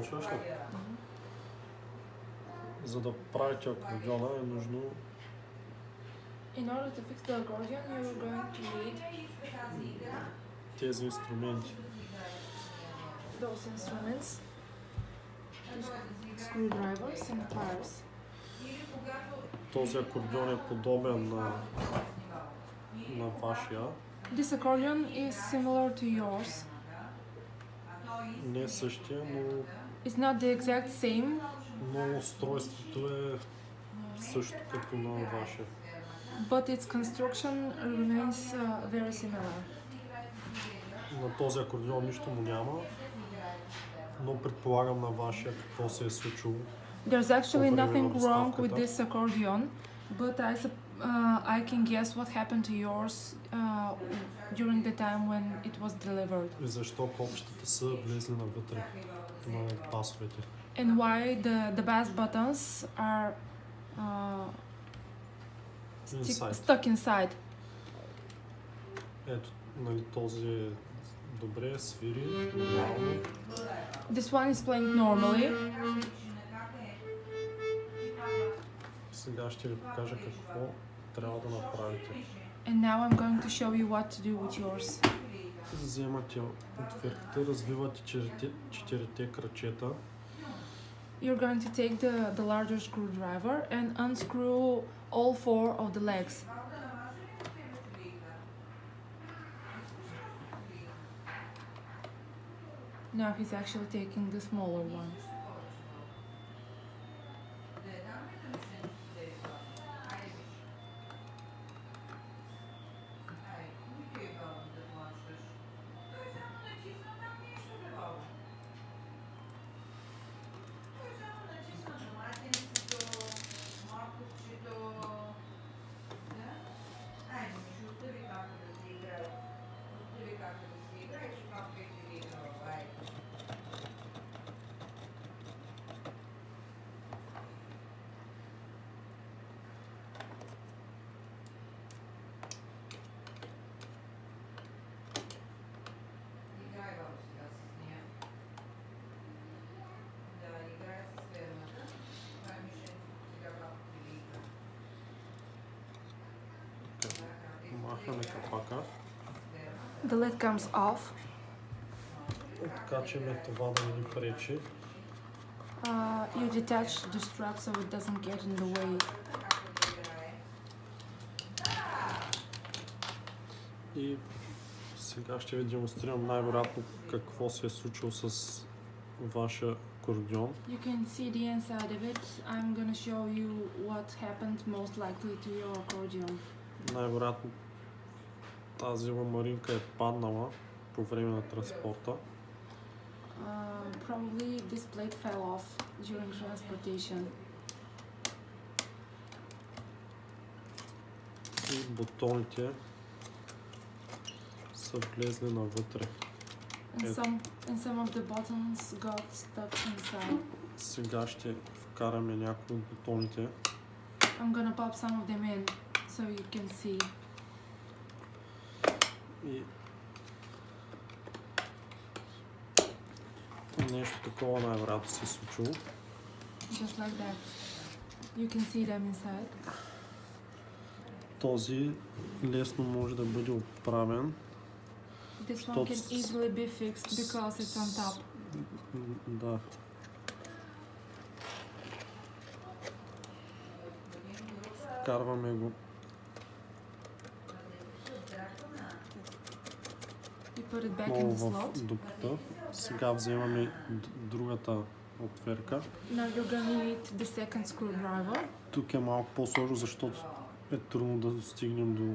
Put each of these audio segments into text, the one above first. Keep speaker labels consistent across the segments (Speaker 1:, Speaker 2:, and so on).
Speaker 1: Започваш ли? За да правите акордеона е нужно
Speaker 2: In order to fix the accordion, you're going to need
Speaker 1: тези инструменти.
Speaker 2: those instruments, screwdrivers and pliers.
Speaker 1: Този акордеон е подобен на вашия.
Speaker 2: This accordion is similar to yours.
Speaker 1: Не същия, но
Speaker 2: It's not the exact same,
Speaker 1: устройството е също като на вашия.
Speaker 2: but its construction remains very similar.
Speaker 1: На този акордеон нищо му няма, но предполагам на вашия какво се е случило.
Speaker 2: There's actually nothing wrong with
Speaker 1: доставката.
Speaker 2: this accordion, but I can guess what happened to yours during the time when it was delivered,
Speaker 1: И защо копчетата са влезли навътре на пасовете.
Speaker 2: and why the bass buttons are
Speaker 1: Inside.
Speaker 2: stuck inside.
Speaker 1: Ето, нали, този е добре, свири, нормално.
Speaker 2: This one is playing normally.
Speaker 1: Сега ще ви покажа какво трябва да направите.
Speaker 2: And now I'm going to show you what to do with yours.
Speaker 1: Вземате отвъртите, развивате четирите крачета.
Speaker 2: You're going to take the larger screwdriver and unscrew all 4 of the legs. Now he's actually taking the smaller one.
Speaker 1: Махаме капака.
Speaker 2: The lid comes off.
Speaker 1: Откачаме това да не ни пречи.
Speaker 2: You detach the strap so it doesn't get in the way.
Speaker 1: И сега ще ви демонстрирам най-вероятно какво се е случило с вашия акордеон.
Speaker 2: You can see the inside of it. I'm gonna show you what happened most likely to your accordion.
Speaker 1: Най-вероятно тази ламаринка е паднала по време на транспорта.
Speaker 2: Probably this plate fell off during transportation.
Speaker 1: И бутоните са влезли навътре.
Speaker 2: And some of the buttons got stuck inside.
Speaker 1: Сега ще вкараме някои от бутоните.
Speaker 2: I'm gonna pop some of them in so you can see.
Speaker 1: И нещо такова най-вероятно се е случило.
Speaker 2: Just like that. You can see them inside.
Speaker 1: Този лесно може да бъде оправен.
Speaker 2: This one can easily be fixed because it's on top.
Speaker 1: Да. Вкарваме го.
Speaker 2: You put it back in the
Speaker 1: Отново
Speaker 2: slot.
Speaker 1: в дупката. Сега вземаме другата отверка.
Speaker 2: Now you're gonna need the second screwdriver.
Speaker 1: Тук е малко по-сложно, защото е трудно да достигнем до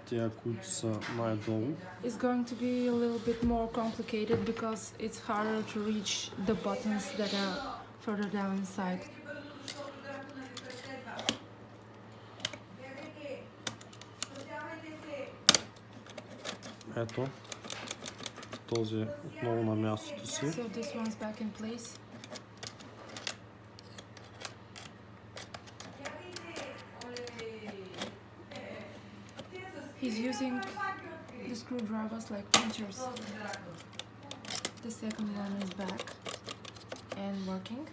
Speaker 1: тия, които са най-долу.
Speaker 2: It's going to be a little bit more complicated because it's harder to reach the buttons that are further down inside.
Speaker 1: Ето, този е отново на мястото си.
Speaker 2: So this one's back in place. He's using the screwdrivers like pinchers. The second one is back and working.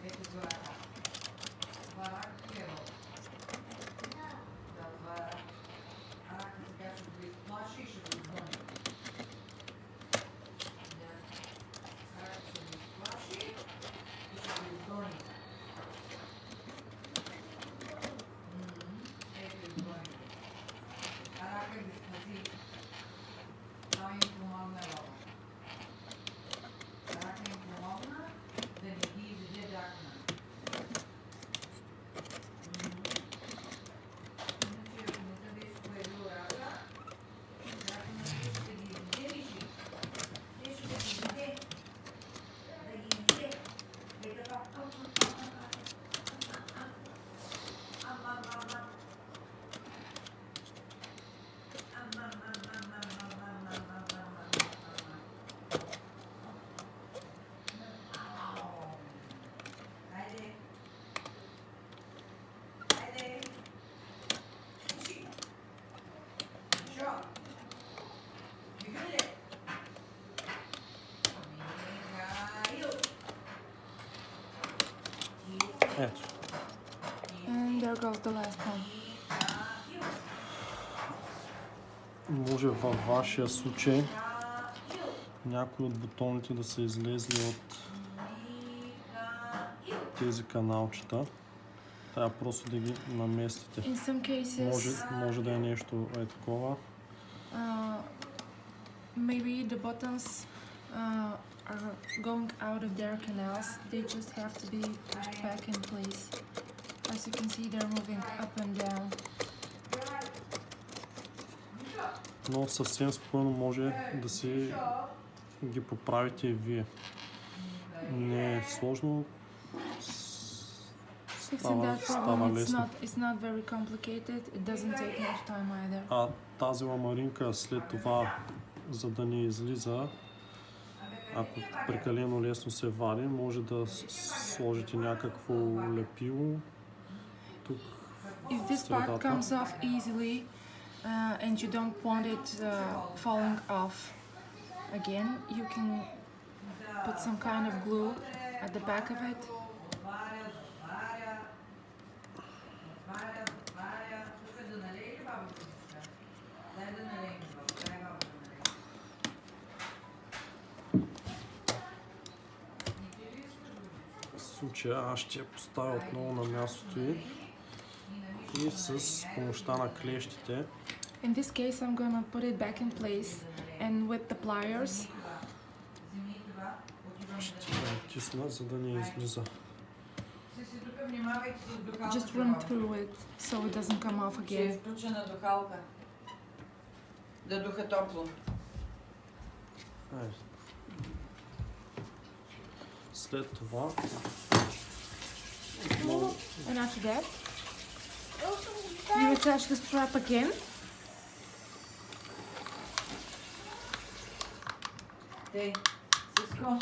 Speaker 1: Ето.
Speaker 2: And there goes the last one.
Speaker 1: Може във вашия случай някои от бутоните да са излезли от тези каналчета. Трябва просто да ги наместите.
Speaker 2: In some cases,
Speaker 1: Може да е нещо такова.
Speaker 2: maybe the buttons are going out of their canals. They just have to be pushed back in place. As you can see, they're moving up and down.
Speaker 1: Но съвсем спокойно може да си ги поправите и вие. Не е сложно.
Speaker 2: Fixing that
Speaker 1: Става
Speaker 2: problem,
Speaker 1: лесно.
Speaker 2: it's not very complicated. It doesn't take much time either.
Speaker 1: А тази ламаринка след това, за да не излиза, ако прекалено лесно се вади, може да сложите някакво лепило тук
Speaker 2: If
Speaker 1: в
Speaker 2: this part
Speaker 1: средата.
Speaker 2: comes off easily and you don't want it falling off again, you can put some kind of glue at the back of it.
Speaker 1: В случая аз ще я поставя отново на мястото и с помощта на клещите
Speaker 2: In this case, I'm gonna put it back in place, and with the pliers,
Speaker 1: ще я тисна, за да не излиза.
Speaker 2: just run through it so it doesn't come off
Speaker 3: Ще е
Speaker 2: again.
Speaker 3: включена духалка. Да духа топло.
Speaker 1: Айде. След това отново
Speaker 2: And after that, you attach the strap again.
Speaker 3: Тей, Сиско,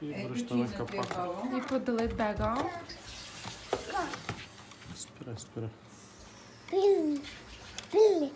Speaker 1: и
Speaker 3: ключи
Speaker 1: връщаме
Speaker 3: за
Speaker 1: капака.
Speaker 3: телефона.
Speaker 2: You put the lid back on.
Speaker 1: Спирай.
Speaker 4: Billy.